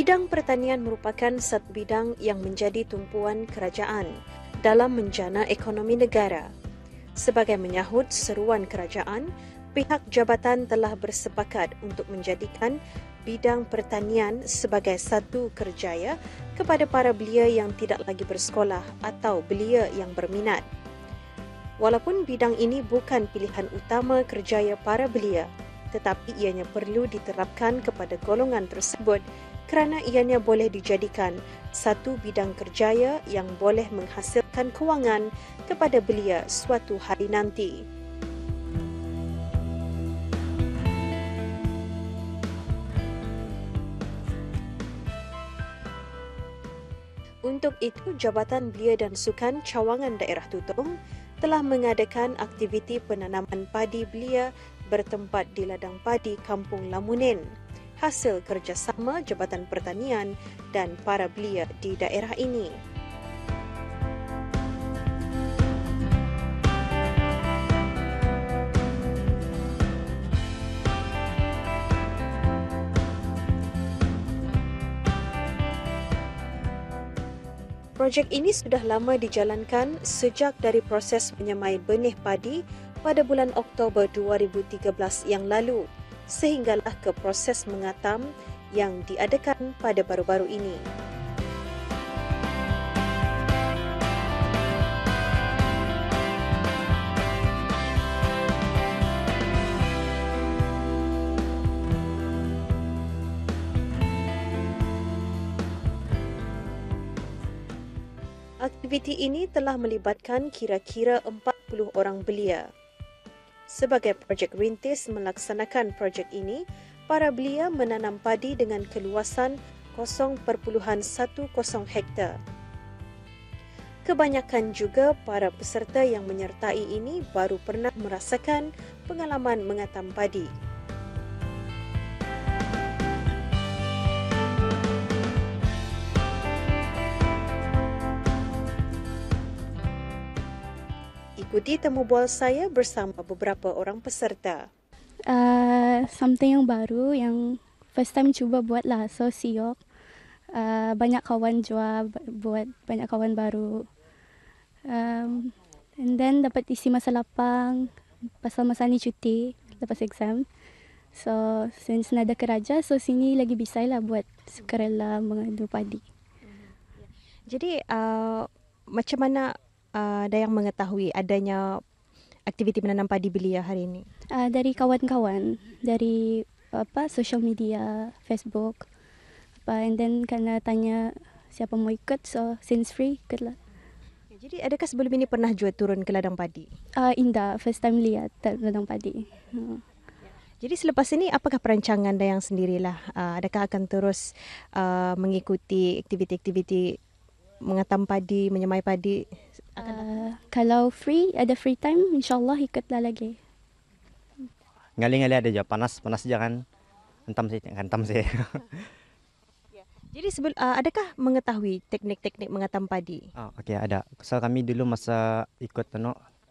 Bidang pertanian merupakan satu bidang yang menjadi tumpuan kerajaan dalam menjana ekonomi negara. Sebagai menyahut seruan kerajaan, pihak jabatan telah bersepakat untuk menjadikan bidang pertanian sebagai satu kerjaya kepada para belia yang tidak lagi bersekolah atau belia yang berminat. Walaupun bidang ini bukan pilihan utama kerjaya para belia, tetapi ianya perlu diterapkan kepada golongan tersebut kerana ianya boleh dijadikan satu bidang kerjaya yang boleh menghasilkan kewangan kepada belia suatu hari nanti. Untuk itu, Jabatan Belia dan Sukan Cawangan Daerah Tutong telah mengadakan aktiviti penanaman padi belia bertempat di ladang padi Kampung Lamunen, hasil kerjasama Jabatan Pertanian dan para belia di daerah ini. Projek ini sudah lama dijalankan sejak dari proses menyemai benih padi pada bulan Oktober 2013 yang lalu, sehinggalah ke proses mengatam yang diadakan pada baru-baru ini. Aktiviti ini telah melibatkan kira-kira 40 orang belia. Sebagai projek rintis melaksanakan projek ini, para belia menanam padi dengan keluasan 0.10 hektar. Kebanyakan juga para peserta yang menyertai ini baru pernah merasakan pengalaman mengatam padi. Ikuti temu bual saya bersama beberapa orang peserta. Something yang baru yang first time cuba buat lah, so siok. Banyak kawan jua buat, banyak kawan baru. And then dapat isi masa lapang pasal masa ni cuti lepas exam. So since nada keraja, so sini lagi bisa lah buat sukarela mengadu padi. Jadi macam mana ada yang mengetahui adanya aktiviti menanam padi belia hari ini? Dari kawan-kawan, dari social media, Facebook, and then karena tanya siapa mau ikut, so since free ikut lah. Jadi adakah sebelum ini pernah juga turun ke ladang padi? Indah, first time lihat ladang padi. Jadi selepas ini apakah perancangan Dayang sendirilah? Adakah akan terus mengikuti aktiviti-aktiviti mengatam padi, menyemai padi? Kalau ada free time, insyaAllah ikutlah lagi. Ngali-ngali ada aja, panas jangan hentam sih. Jadi adakah mengetahui teknik-teknik mengatam padi? Okey, ada. Pasal kami dulu masa ikut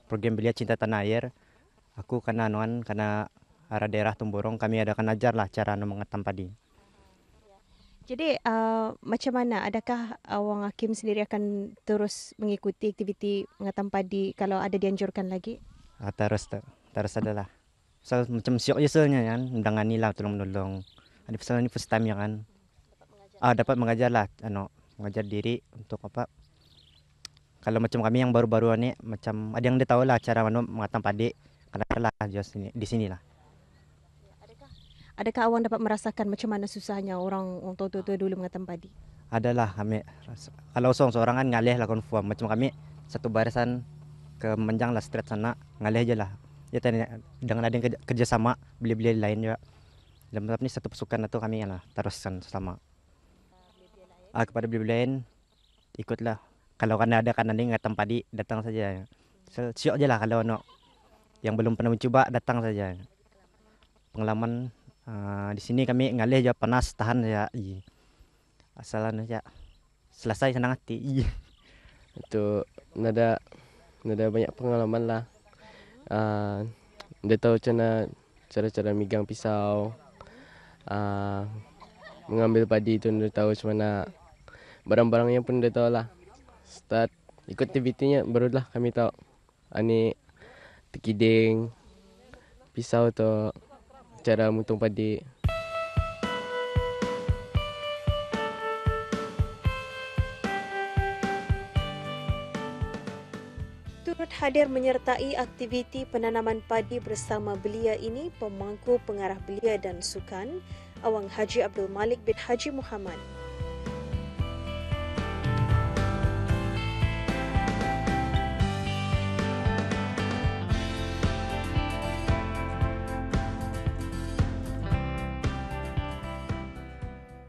program Belia Cinta Tanah Air, aku kena arah daerah Tumborong, kami adakan ajar lah cara mengatam padi. Jadi macam mana? Adakah Wang Hakim sendiri akan terus mengikuti aktiviti mengatam padi kalau ada dianjurkan lagi? Terus adalah. Pasal macam siok je sebenarnya kan, mendangani lah, tolong-menolong. Ada pasal ni first time ya kan. Dapat mengajar lah, mengajar diri untuk apa. Kalau macam kami yang baru-baru ni, macam ada yang dia tahu lah cara mengatam padi, kena lah di sini lah. Adakah awang dapat merasakan macam mana susahnya orang tua-tua dulu mengatam padi? Adalah kami. Kalau seorang kan ngalih lah confirm. Macam kami satu barisan ke menjang lah straight sana, ngalih aja lah. Ya tanya dengan ada yang kerjasama beli-beli lain juga. Dalam tahap ni satu pasukan itu kami lah teruskan sama. Kepada beli-beli lain ikutlah. Kalau kan ada ngatam padi datang saja. Siok je lah kalau yang belum pernah mencoba datang saja. Pengalaman di sini kami ngalih aja panas tahan saja. Asalan aja selesai senang hati. Itu nada banyak pengalaman lah. Dia tahu cara megang pisau, mengambil padi itu udah tahu macam mana barang-barangnya pun udah tahu lah. Start ikut aktivitinya barulah kami tahu ani tekiding, pisau atau cara mutung padi. Turut hadir menyertai aktiviti penanaman padi bersama belia ini pemangku pengarah belia dan sukan, Awang Haji Abdul Malik bin Haji Muhammad.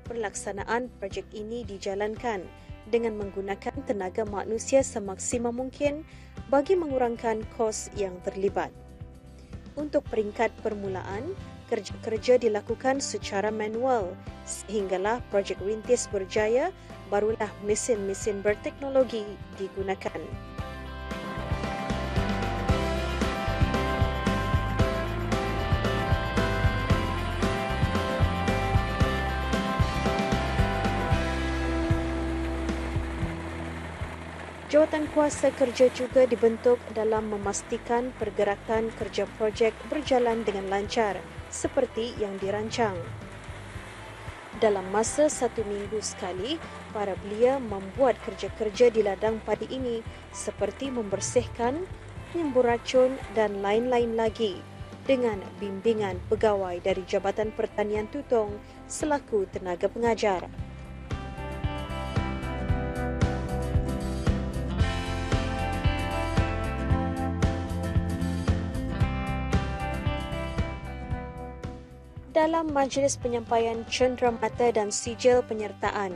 Pelaksanaan projek ini dijalankan dengan menggunakan tenaga manusia semaksimum mungkin bagi mengurangkan kos yang terlibat. Untuk peringkat permulaan, kerja-kerja dilakukan secara manual sehinggalah projek rintis berjaya, barulah mesin-mesin berteknologi digunakan. Jawatan kuasa kerja juga dibentuk dalam memastikan pergerakan kerja projek berjalan dengan lancar seperti yang dirancang. Dalam masa 1 minggu sekali, para belia membuat kerja-kerja di ladang padi ini seperti membersihkan, menyembur racun dan lain-lain lagi dengan bimbingan pegawai dari Jabatan Pertanian Tutong selaku tenaga pengajar. Dalam majlis penyampaian cenderamata dan sijil penyertaan,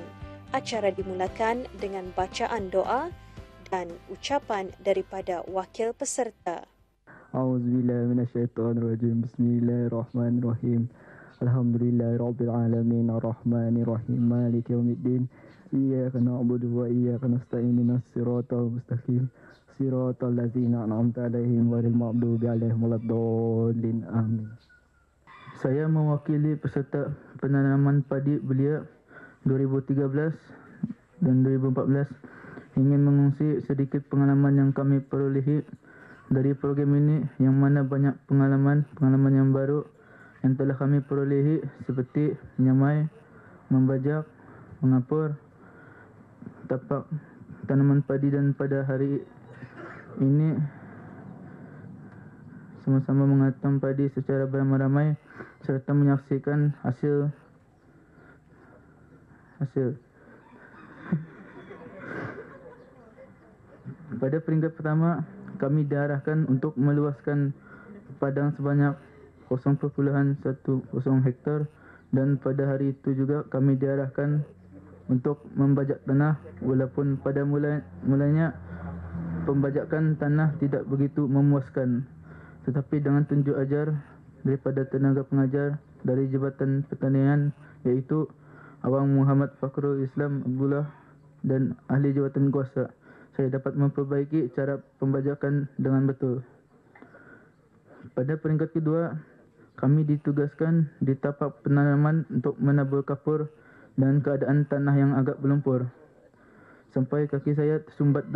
acara dimulakan dengan bacaan doa dan ucapan daripada wakil peserta. A'udzubillahi minasyaitonirrajim. Bismillahirrahmanirrahim. Alhamdulillahirabbil alamin arrahmanirrahim maliki yaumiddin. Iyyaka na'budu wa iyyaka nasta'in ihdinas siratal mustaqim. Siratal ladzina an'amta 'alaihim ghairil maghdubi 'alaihim waladdallin. Amin. Saya mewakili peserta penanaman padi belia 2013 dan 2014 ingin mengungsi sedikit pengalaman yang kami perolehi dari program ini, yang mana banyak pengalaman yang baru yang telah kami perolehi seperti menyamai, membajak, mengapur, tapak tanaman padi, dan pada hari ini sama-sama mengatam padi secara beramai-ramai serta menyaksikan hasil. Pada peringkat pertama, kami diarahkan untuk meluaskan padang sebanyak 0.10 hektar, dan pada hari itu juga kami diarahkan untuk membajak tanah, walaupun pada mulanya pembajakan tanah tidak begitu memuaskan, tetapi dengan tunjuk ajar daripada tenaga pengajar dari Jabatan Pertanian, iaitu Awang Muhammad Fakhrul Islam Abdullah dan ahli jawatan kuasa, saya dapat memperbaiki cara pembajakan dengan betul. Pada peringkat kedua, kami ditugaskan di tapak penanaman untuk menabur kapur dan keadaan tanah yang agak berlumpur, sampai kaki saya tersumbat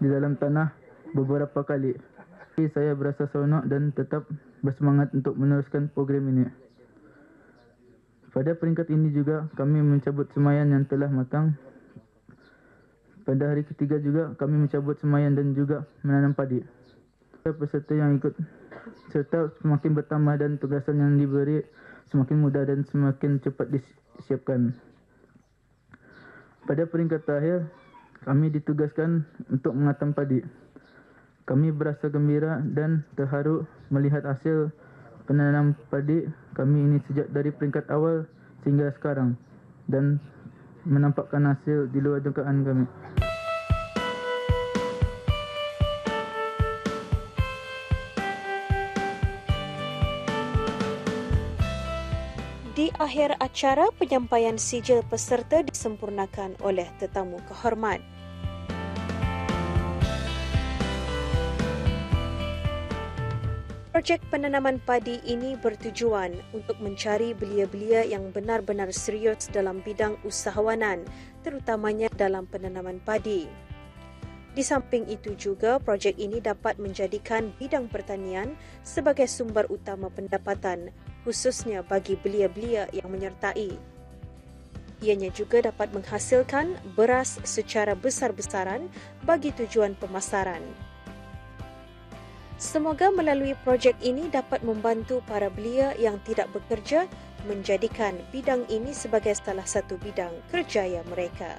di dalam tanah beberapa kali. Saya berasa seronok dan tetap bersemangat untuk meneruskan program ini. Pada peringkat ini juga kami mencabut semayan yang telah matang. Pada hari ketiga juga kami mencabut semayan dan juga menanam padi. Peserta yang ikut serta semakin bertambah dan tugasan yang diberi semakin mudah dan semakin cepat disiapkan. Pada peringkat terakhir, kami ditugaskan untuk mengatam padi. Kami berasa gembira dan terharu melihat hasil penanam padi kami ini sejak dari peringkat awal sehingga sekarang, dan menampakkan hasil di luar dugaan kami. Di akhir acara, penyampaian sijil peserta disempurnakan oleh tetamu kehormat. Projek penanaman padi ini bertujuan untuk mencari belia-belia yang benar-benar serius dalam bidang usahawanan, terutamanya dalam penanaman padi. Di samping itu juga, projek ini dapat menjadikan bidang pertanian sebagai sumber utama pendapatan, khususnya bagi belia-belia yang menyertai. Ianya juga dapat menghasilkan beras secara besar-besaran bagi tujuan pemasaran. Semoga melalui projek ini dapat membantu para belia yang tidak bekerja menjadikan bidang ini sebagai salah satu bidang kerjaya mereka.